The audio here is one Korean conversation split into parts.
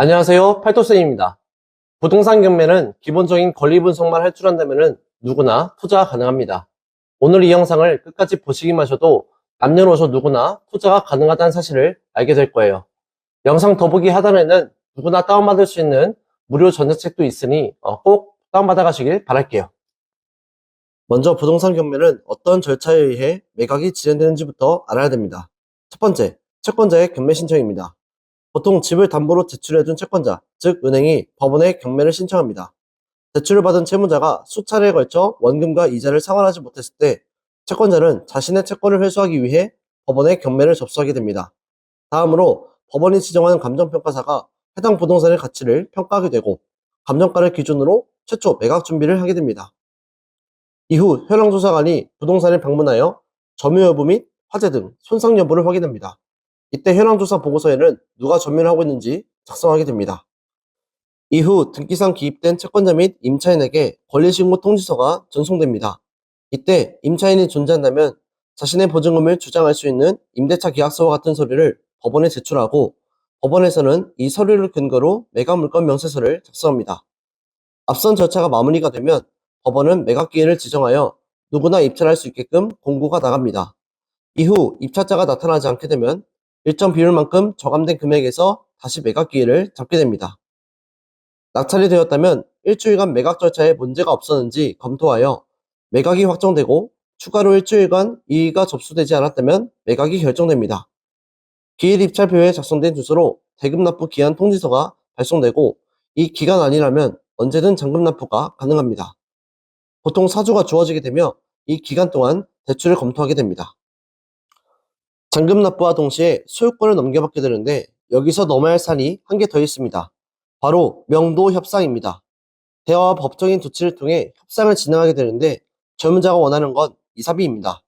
안녕하세요. 팔도쌤입니다. 부동산 경매는 기본적인 권리 분석만 할 줄 안다면 누구나 투자가 가능합니다. 오늘 이 영상을 끝까지 보시기만 하셔도 남녀노소 누구나 투자가 가능하다는 사실을 알게 될 거예요. 영상 더보기 하단에는 누구나 다운받을 수 있는 무료 전자책도 있으니 꼭 다운받아 가시길 바랄게요. 먼저 부동산 경매는 어떤 절차에 의해 매각이 진행되는지부터 알아야 됩니다. 첫 번째, 채권자의 경매 신청입니다. 보통 집을 담보로 제출해둔 채권자, 즉 은행이 법원에 경매를 신청합니다. 대출을 받은 채무자가 수차례에 걸쳐 원금과 이자를 상환하지 못했을 때 채권자는 자신의 채권을 회수하기 위해 법원에 경매를 접수하게 됩니다. 다음으로 법원이 지정하는 감정평가사가 해당 부동산의 가치를 평가하게 되고 감정가를 기준으로 최초 매각 준비를 하게 됩니다. 이후 현황조사관이 부동산을 방문하여 점유 여부 및 화재 등 손상 여부를 확인합니다. 이때 현황조사 보고서에는 누가 점유를 하고 있는지 작성하게 됩니다. 이후 등기상 기입된 채권자 및 임차인에게 권리신고 통지서가 전송됩니다. 이때 임차인이 존재한다면 자신의 보증금을 주장할 수 있는 임대차 계약서와 같은 서류를 법원에 제출하고 법원에서는 이 서류를 근거로 매각물건 명세서를 작성합니다. 앞선 절차가 마무리가 되면 법원은 매각기일을 지정하여 누구나 입찰할 수 있게끔 공고가 나갑니다. 이후 입찰자가 나타나지 않게 되면 일정 비율만큼 저감된 금액에서 다시 매각 기회를 잡게 됩니다. 낙찰이 되었다면 일주일간 매각 절차에 문제가 없었는지 검토하여 매각이 확정되고 추가로 일주일간 이의가 접수되지 않았다면 매각이 결정됩니다. 기일 입찰표에 작성된 주소로 대금 납부 기한 통지서가 발송되고 이 기간 안이라면 언제든 잔금 납부가 가능합니다. 보통 사주가 주어지게 되며 이 기간 동안 대출을 검토하게 됩니다. 잔금 납부와 동시에 소유권을 넘겨받게 되는데 여기서 넘어야 할 산이 한 개 더 있습니다. 바로 명도 협상입니다. 대화와 법적인 조치를 통해 협상을 진행하게 되는데 채무자가 원하는 건 이사비입니다.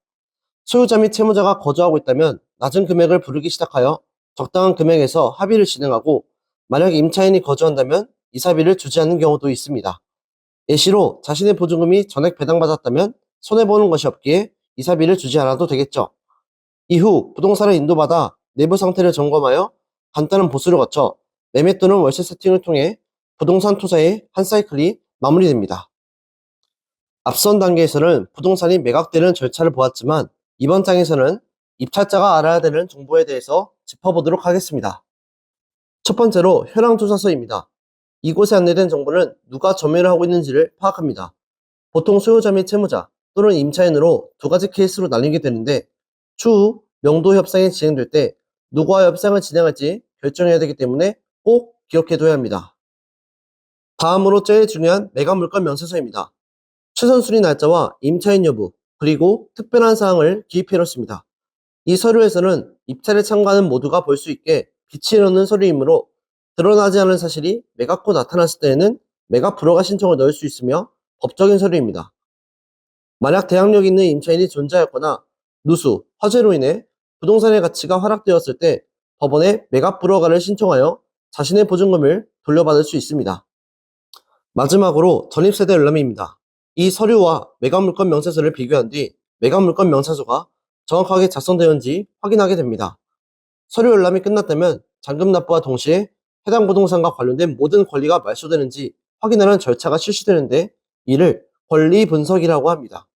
소유자 및 채무자가 거주하고 있다면 낮은 금액을 부르기 시작하여 적당한 금액에서 합의를 진행하고 만약 임차인이 거주한다면 이사비를 주지 않는 경우도 있습니다. 예시로 자신의 보증금이 전액 배당받았다면 손해보는 것이 없기에 이사비를 주지 않아도 되겠죠. 이후 부동산을 인도받아 내부 상태를 점검하여 간단한 보수를 거쳐 매매 또는 월세 세팅을 통해 부동산 투자의 한 사이클이 마무리됩니다. 앞선 단계에서는 부동산이 매각되는 절차를 보았지만 이번 장에서는 입찰자가 알아야 되는 정보에 대해서 짚어보도록 하겠습니다. 첫 번째로 현황조사서입니다. 이곳에 안내된 정보는 누가 점유를 하고 있는지를 파악합니다. 보통 소유자 및 채무자 또는 임차인으로 두 가지 케이스로 나뉘게 되는데 추후 명도 협상이 진행될 때 누구와 협상을 진행할지 결정해야 되기 때문에 꼭 기억해둬야 합니다. 다음으로 제일 중요한 매각물건 명세서입니다. 최선 순위 날짜와 임차인 여부 그리고 특별한 사항을 기입해놓습니다. 이 서류에서는 입찰에 참가하는 모두가 볼 수 있게 빛이 나는 서류이므로 드러나지 않은 사실이 매각 후 나타났을 때에는 매각 불허가 신청을 넣을 수 있으며 법적인 서류입니다. 만약 대항력 있는 임차인이 존재하였거나 누수, 화재로 인해 부동산의 가치가 하락되었을 때 법원에 매각 불허가를 신청하여 자신의 보증금을 돌려받을 수 있습니다. 마지막으로 전입세대 열람입니다. 이 서류와 매각물건 명세서를 비교한 뒤 매각물건 명세서가 정확하게 작성되었는지 확인하게 됩니다. 서류 열람이 끝났다면 잔금 납부와 동시에 해당 부동산과 관련된 모든 권리가 말소되는지 확인하는 절차가 실시되는데 이를 권리 분석이라고 합니다.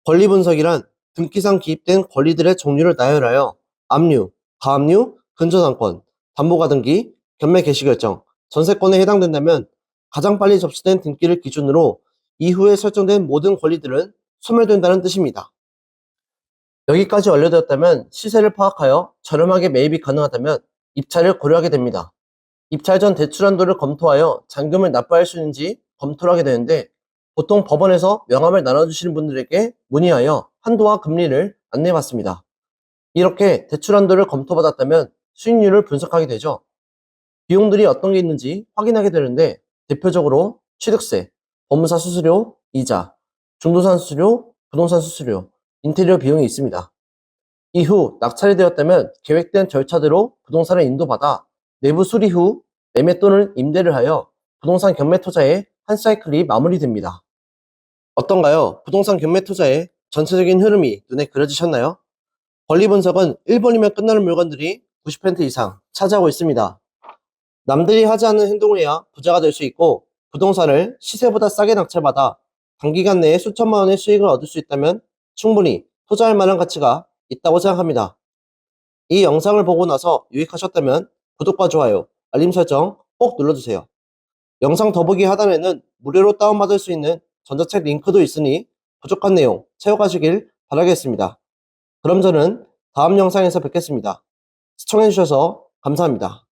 권리 분석이란 등기상 기입된 권리들의 종류를 나열하여 압류, 가압류, 근저당권, 담보가 등기, 경매 개시 결정, 전세권에 해당된다면 가장 빨리 접수된 등기를 기준으로 이후에 설정된 모든 권리들은 소멸된다는 뜻입니다. 여기까지 완료되었다면 시세를 파악하여 저렴하게 매입이 가능하다면 입찰을 고려하게 됩니다. 입찰 전 대출 한도를 검토하여 잔금을 납부할 수 있는지 검토를 하게 되는데 보통 법원에서 명함을 나눠주시는 분들에게 문의하여 한도와 금리를 안내받습니다. 이렇게 대출 한도를 검토받았다면 수익률을 분석하게 되죠. 비용들이 어떤 게 있는지 확인하게 되는데 대표적으로 취득세, 법무사 수수료, 이자, 중도산 수수료, 부동산 수수료, 인테리어 비용이 있습니다. 이후 낙찰이 되었다면 계획된 절차대로 부동산을 인도받아 내부 수리 후 매매 또는 임대를 하여 부동산 경매 투자의 한 사이클이 마무리됩니다. 어떤가요? 부동산 경매 투자의 전체적인 흐름이 눈에 그려지셨나요? 권리 분석은 1번이면 끝나는 물건들이 90% 이상 차지하고 있습니다. 남들이 하지 않는 행동을 해야 부자가 될 수 있고 부동산을 시세보다 싸게 낙찰받아 단기간 내에 수천만 원의 수익을 얻을 수 있다면 충분히 투자할 만한 가치가 있다고 생각합니다. 이 영상을 보고 나서 유익하셨다면 구독과 좋아요, 알림 설정 꼭 눌러주세요. 영상 더보기 하단에는 무료로 다운받을 수 있는 전자책 링크도 있으니 부족한 내용 채워가시길 바라겠습니다. 그럼 저는 다음 영상에서 뵙겠습니다. 시청해주셔서 감사합니다.